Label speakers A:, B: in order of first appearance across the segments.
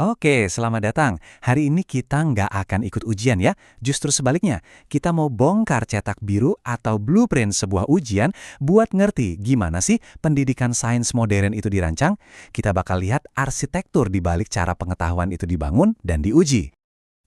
A: Oke, selamat datang. Hari ini kita nggak akan ikut ujian ya. Justru sebaliknya, kita mau bongkar cetak biru atau blueprint sebuah ujian buat ngerti gimana sih pendidikan sains modern itu dirancang. Kita bakal lihat arsitektur di balik cara pengetahuan itu dibangun dan diuji.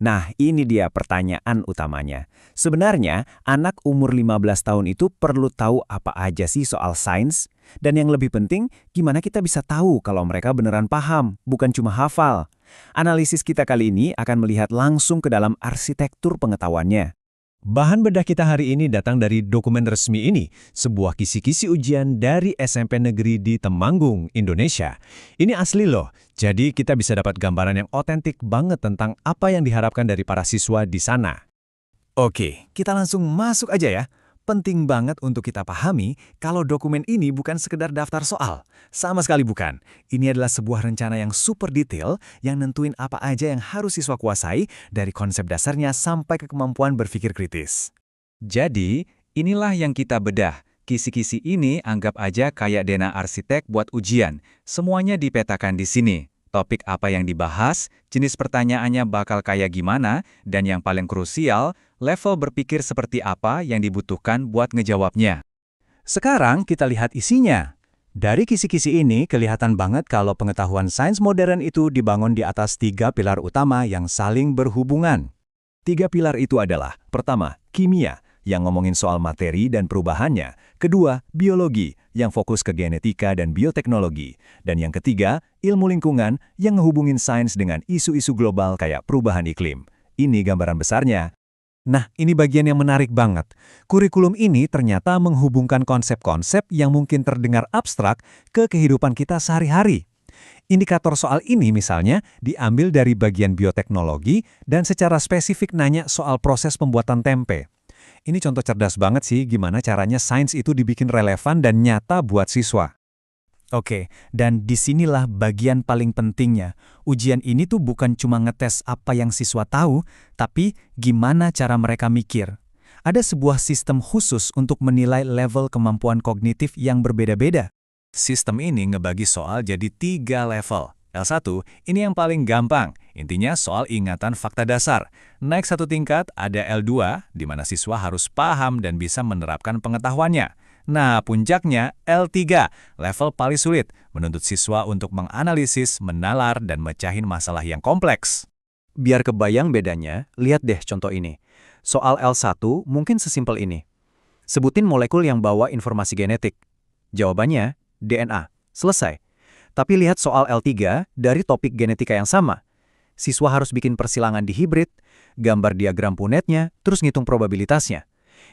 B: Nah, ini dia pertanyaan utamanya. Sebenarnya, anak umur 15 tahun itu perlu tahu apa aja sih soal sains? Dan yang lebih penting, gimana kita bisa tahu kalau mereka beneran paham, bukan cuma hafal? Analisis kita kali ini akan melihat langsung ke dalam arsitektur pengetahuannya.
C: Bahan bedah kita hari ini datang dari dokumen resmi ini, sebuah kisi-kisi ujian dari SMP Negeri di Temanggung, Indonesia. Ini asli loh, jadi kita bisa dapat gambaran yang otentik banget tentang apa yang diharapkan dari para siswa di sana.
A: Oke, kita langsung masuk aja ya. Penting banget untuk kita pahami kalau dokumen ini bukan sekedar daftar soal. Sama sekali bukan. Ini adalah sebuah rencana yang super detail yang nentuin apa aja yang harus siswa kuasai dari konsep dasarnya sampai ke kemampuan berpikir kritis.
D: Jadi, inilah yang kita bedah. Kisi-kisi ini anggap aja kayak DNA arsitek buat ujian. Semuanya dipetakan di sini. Topik apa yang dibahas, jenis pertanyaannya bakal kayak gimana, dan yang paling krusial, level berpikir seperti apa yang dibutuhkan buat ngejawabnya.
A: Sekarang kita lihat isinya. Dari kisi-kisi ini kelihatan banget kalau pengetahuan sains modern itu dibangun di atas 3 pilar utama yang saling berhubungan.
B: 3 pilar itu adalah, pertama, kimia, yang ngomongin soal materi dan perubahannya. Kedua, biologi, yang fokus ke genetika dan bioteknologi. Dan yang ketiga, ilmu lingkungan, yang ngehubungin sains dengan isu-isu global kayak perubahan iklim. Ini gambaran besarnya.
A: Nah, ini bagian yang menarik banget. Kurikulum ini ternyata menghubungkan konsep-konsep yang mungkin terdengar abstrak ke kehidupan kita sehari-hari. Indikator soal ini misalnya diambil dari bagian bioteknologi dan secara spesifik nanya soal proses pembuatan tempe. Ini contoh cerdas banget sih gimana caranya sains itu dibikin relevan dan nyata buat siswa. Oke, dan disinilah bagian paling pentingnya. Ujian ini tuh bukan cuma ngetes apa yang siswa tahu, tapi gimana cara mereka mikir. Ada sebuah sistem khusus untuk menilai level kemampuan kognitif yang berbeda-beda. Sistem ini ngebagi soal jadi 3 level. L1, ini yang paling gampang. Intinya soal ingatan fakta dasar. Naik satu tingkat ada L2, di mana siswa harus paham dan bisa menerapkan pengetahuannya. Nah, puncaknya L3, level paling sulit, menuntut siswa untuk menganalisis, menalar, dan mecahin masalah yang kompleks. Biar kebayang bedanya, lihat deh contoh ini. Soal L1 mungkin sesimpel ini. Sebutin molekul yang bawa informasi genetik. Jawabannya, DNA. Selesai. Tapi lihat soal L3 dari topik genetika yang sama. Siswa harus bikin persilangan di hibrid, gambar diagram punetnya, terus ngitung probabilitasnya.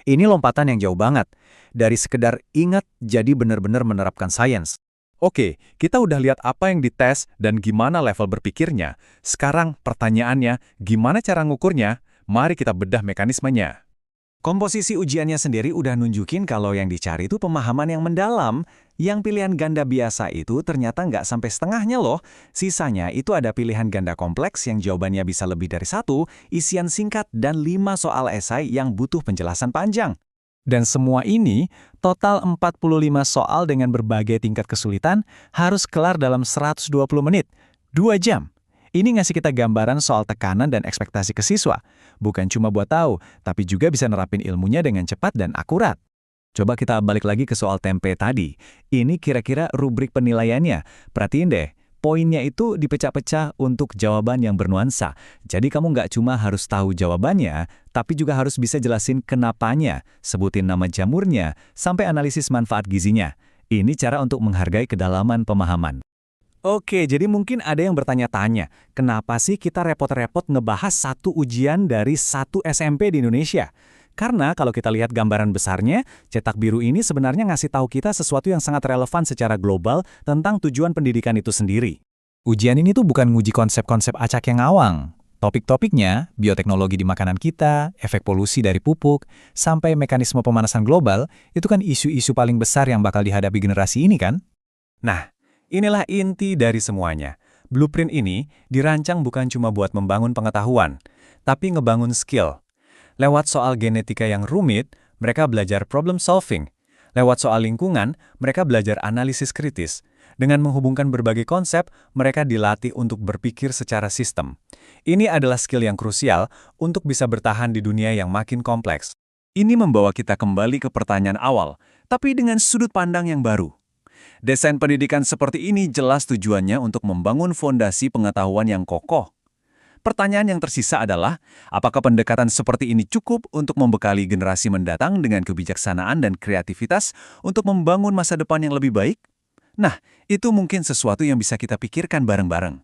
A: Ini lompatan yang jauh banget. Dari sekedar ingat jadi benar-benar menerapkan sains.
C: Oke, kita udah lihat apa yang dites dan gimana level berpikirnya. Sekarang pertanyaannya, gimana cara ngukurnya? Mari kita bedah mekanismenya.
A: Komposisi ujiannya sendiri udah nunjukin kalau yang dicari itu pemahaman yang mendalam. Yang pilihan ganda biasa itu ternyata nggak sampai setengahnya loh. Sisanya itu ada pilihan ganda kompleks yang jawabannya bisa lebih dari 1, isian singkat, dan 5 soal esai yang butuh penjelasan panjang. Dan semua ini, total 45 soal dengan berbagai tingkat kesulitan, harus kelar dalam 120 menit, 2 jam. Ini ngasih kita gambaran soal tekanan dan ekspektasi ke siswa. Bukan cuma buat tahu, tapi juga bisa nerapin ilmunya dengan cepat dan akurat. Coba kita balik lagi ke soal tempe tadi. Ini kira-kira rubrik penilaiannya. Perhatiin deh, poinnya itu dipecah-pecah untuk jawaban yang bernuansa. Jadi kamu nggak cuma harus tahu jawabannya, tapi juga harus bisa jelasin kenapanya, sebutin nama jamurnya, sampai analisis manfaat gizinya. Ini cara untuk menghargai kedalaman pemahaman. Oke, jadi mungkin ada yang bertanya-tanya, kenapa sih kita repot-repot ngebahas satu ujian dari satu SMP di Indonesia? Karena kalau kita lihat gambaran besarnya, cetak biru ini sebenarnya ngasih tahu kita sesuatu yang sangat relevan secara global tentang tujuan pendidikan itu sendiri. Ujian ini tuh bukan nguji konsep-konsep acak yang ngawang. Topik-topiknya, bioteknologi di makanan kita, efek polusi dari pupuk, sampai mekanisme pemanasan global, itu kan isu-isu paling besar yang bakal dihadapi generasi ini kan? Nah, inilah inti dari semuanya. Blueprint ini dirancang bukan cuma buat membangun pengetahuan, tapi ngebangun skill. Lewat soal genetika yang rumit, mereka belajar problem solving. Lewat soal lingkungan, mereka belajar analisis kritis. Dengan menghubungkan berbagai konsep, mereka dilatih untuk berpikir secara sistem. Ini adalah skill yang krusial untuk bisa bertahan di dunia yang makin kompleks. Ini membawa kita kembali ke pertanyaan awal, tapi dengan sudut pandang yang baru. Desain pendidikan seperti ini jelas tujuannya untuk membangun fondasi pengetahuan yang kokoh. Pertanyaan yang tersisa adalah, apakah pendekatan seperti ini cukup untuk membekali generasi mendatang dengan kebijaksanaan dan kreativitas untuk membangun masa depan yang lebih baik? Nah, itu mungkin sesuatu yang bisa kita pikirkan bareng-bareng.